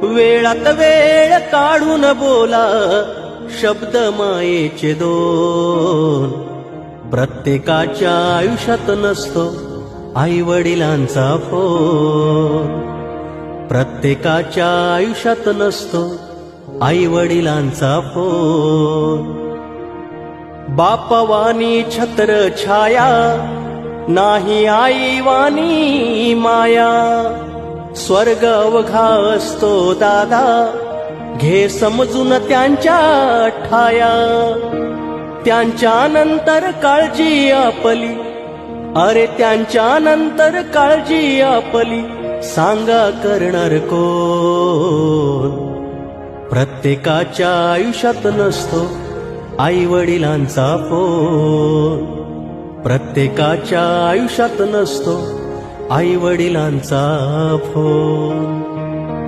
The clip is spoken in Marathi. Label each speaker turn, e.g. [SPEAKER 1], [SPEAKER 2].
[SPEAKER 1] वेळात वेळ काढून बोला शब्द मायेचे दोन. प्रत्येकाच्या आयुष्यात नसतो आई वडिलांचा फोन. प्रत्येकाच्या आयुष्यात नसतो आई वडिलांचा फोन. बापवानी छत्र छाया नाही आई वाणी माया. स्वर्ग अवघा असतो दादा घे समजून त्यांच्या ठाया. त्यांच्या नंतर काळजी आपली, अरे त्यांच्या नंतर काळजी आपली, सांगा करणार कोण. प्रत्येकाच्या आयुष्यात नसतो आई वडिलांचा फोन. प्रत्येकाच्या आयुष्यात नसतो आई वडिलांचा फोन.